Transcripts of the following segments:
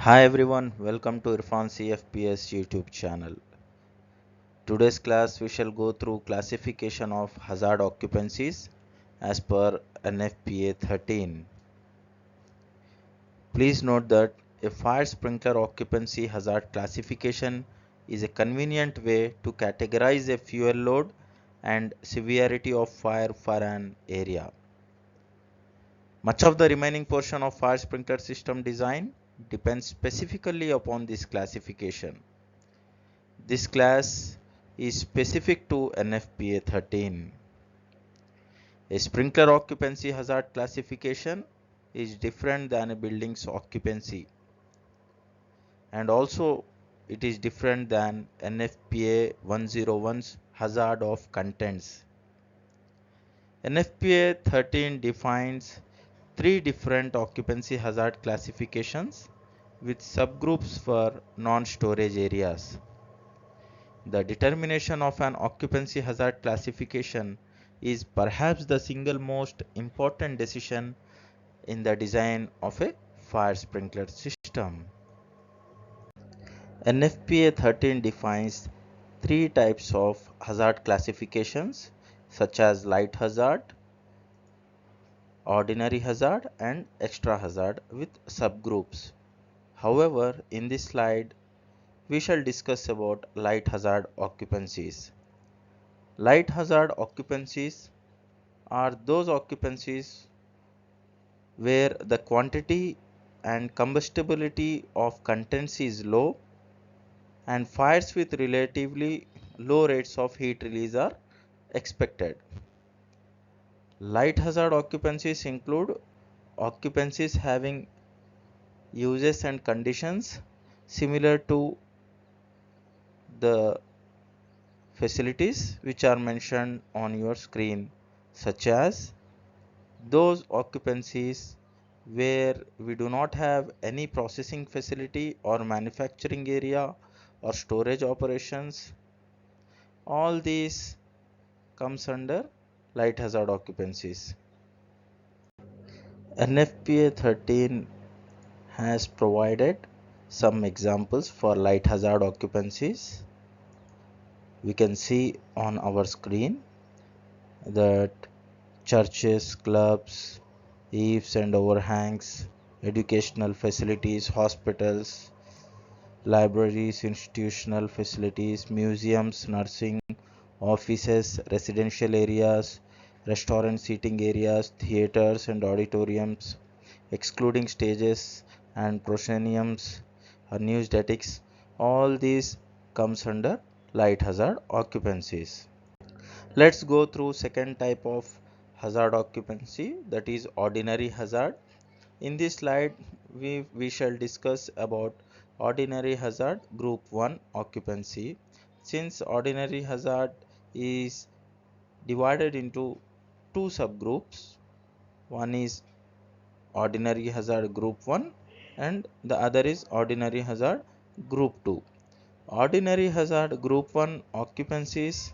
Hi everyone, welcome to Irfan CFPS YouTube channel. Today's class we shall go through classification of hazard occupancies as per NFPA 13. Please note that a fire sprinkler occupancy hazard classification is a convenient way to categorize a fuel load and severity of fire for an area. Much of the remaining portion of fire sprinkler system design depends specifically upon this classification. This class is specific to NFPA 13. A sprinkler occupancy hazard classification is different than a building's occupancy, and also it is different than NFPA 101's hazard of contents. NFPA 13 defines three different occupancy hazard classifications with subgroups for non-storage areas. The determination of an occupancy hazard classification is perhaps the single most important decision in the design of a fire sprinkler system. NFPA 13 defines three types of hazard classifications such as light hazard, ordinary hazard and extra hazard with subgroups. However, in this slide we shall discuss about light hazard occupancies. Light hazard occupancies are those occupancies where the quantity and combustibility of contents is low and fires with relatively low rates of heat release are expected. Light hazard occupancies include occupancies having uses and conditions similar to the facilities which are mentioned on your screen, such as those occupancies where we do not have any processing facility or manufacturing area or storage operations. All these comes under light hazard occupancies. NFPA 13 has provided some examples for light hazard occupancies. We can see on our screen that churches, clubs, eaves and overhangs, educational facilities, hospitals, libraries, institutional facilities, museums, nursing, offices, residential areas, restaurant seating areas, theaters and auditoriums, excluding stages and prosceniums or newsstatics. All these comes under light hazard occupancies. Let's go through second type of hazard occupancy, that is ordinary hazard. In this slide we shall discuss about ordinary hazard group 1 occupancy. Since ordinary hazard is divided into two subgroups, one is ordinary hazard group 1 and the other is ordinary hazard group 2. Ordinary hazard group 1 occupancies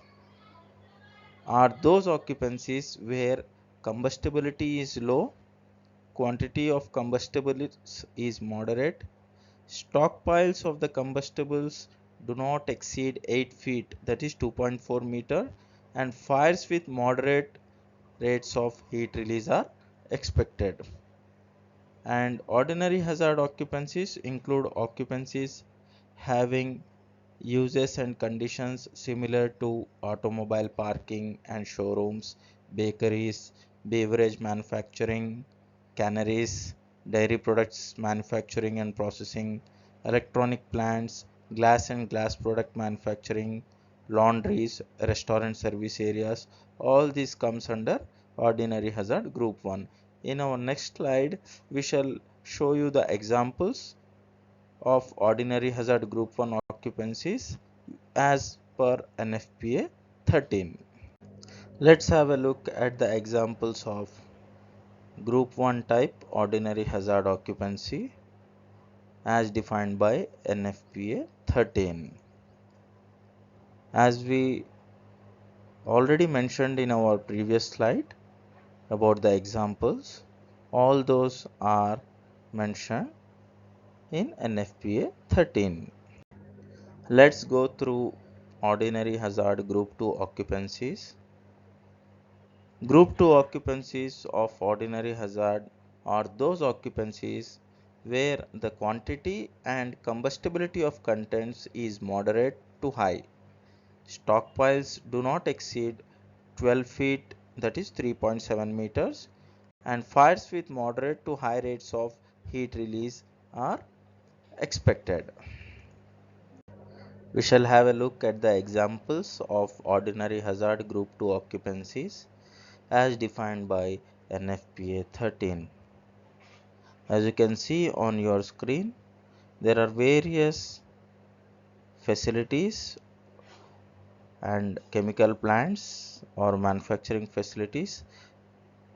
are those occupancies where combustibility is low, quantity of combustibles is moderate, stockpiles of the combustibles do not exceed 8 feet, that is 2.4 meter, and fires with moderate rates of heat release are expected. And ordinary hazard occupancies include occupancies having uses and conditions similar to automobile parking and showrooms, bakeries, beverage manufacturing, canneries, dairy products manufacturing and processing, electronic plants, glass and glass product manufacturing, laundries, restaurant service areas. All this comes under ordinary hazard group 1. In our next slide, we shall show you the examples of ordinary hazard group 1 occupancies as per NFPA 13. Let's have a look at the examples of group 1 type ordinary hazard occupancy as defined by NFPA 13. As we already mentioned in our previous slide about the examples, all those are mentioned in NFPA 13. Let's go through ordinary hazard group 2 occupancies. Group 2 occupancies of ordinary hazard are those occupancies where the quantity and combustibility of contents is moderate to high. Stockpiles do not exceed 12 feet, that is 3.7 meters, and fires with moderate to high rates of heat release are expected. We shall have a look at the examples of ordinary hazard group 2 occupancies as defined by NFPA 13. As you can see on your screen, there are various facilities and chemical plants or manufacturing facilities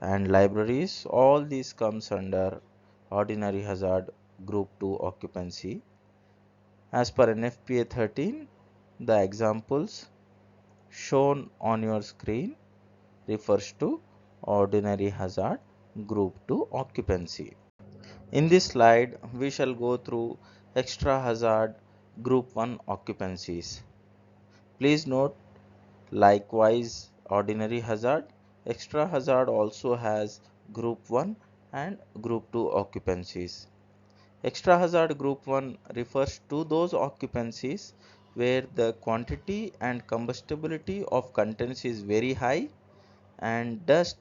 and libraries. All these comes under ordinary hazard group 2 occupancy. As per NFPA 13, the examples shown on your screen refers to ordinary hazard group 2 occupancy. In this slide, we shall go through extra hazard group 1 occupancies. Please note, likewise, ordinary hazard, extra hazard also has group 1 and group 2 occupancies. Extra hazard group 1 refers to those occupancies where the quantity and combustibility of contents is very high and dust,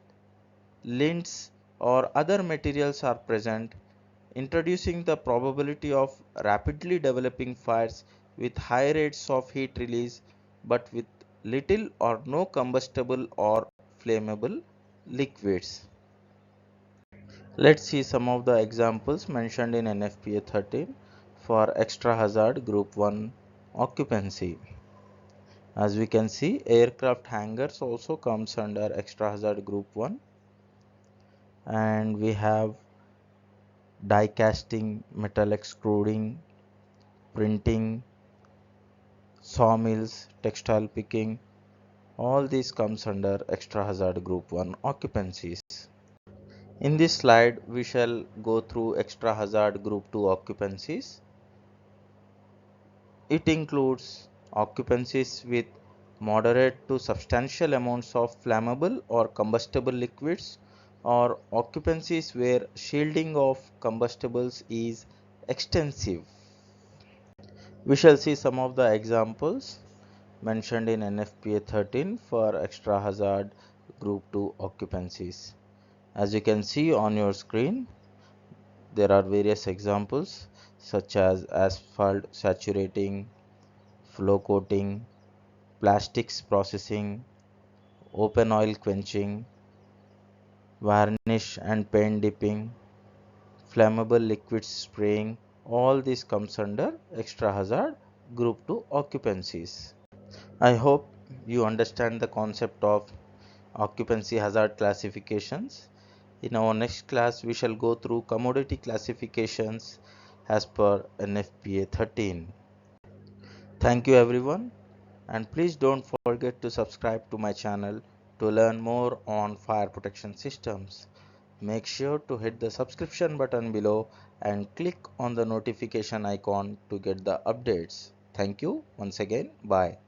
lints or other materials are present, introducing the probability of rapidly developing fires with high rates of heat release but with little or no combustible or flammable liquids. Let's see some of the examples mentioned in NFPA 13 for extra hazard group 1 occupancy. As we can see, aircraft hangars also comes under extra hazard group 1, and we have die casting, metal extruding, printing, sawmills, textile picking, all these comes under extra hazard group 1 occupancies. In this slide, we shall go through extra hazard group 2 occupancies. It includes occupancies with moderate to substantial amounts of flammable or combustible liquids, or occupancies where shielding of combustibles is extensive. We shall see some of the examples mentioned in NFPA 13 for extra hazard group 2 occupancies. As you can see on your screen, there are various examples such as asphalt saturating, flow coating, plastics processing, open oil quenching, varnish and paint dipping, flammable liquids spraying. All this comes under extra hazard group 2 occupancies. I hope you understand the concept of occupancy hazard classifications. In our next class, we shall go through commodity classifications as per NFPA 13. Thank you everyone, and please don't forget to subscribe to my channel to learn more on fire protection systems. Make sure to hit the subscription button below and click on the notification icon to get the updates. Thank you once again. Bye.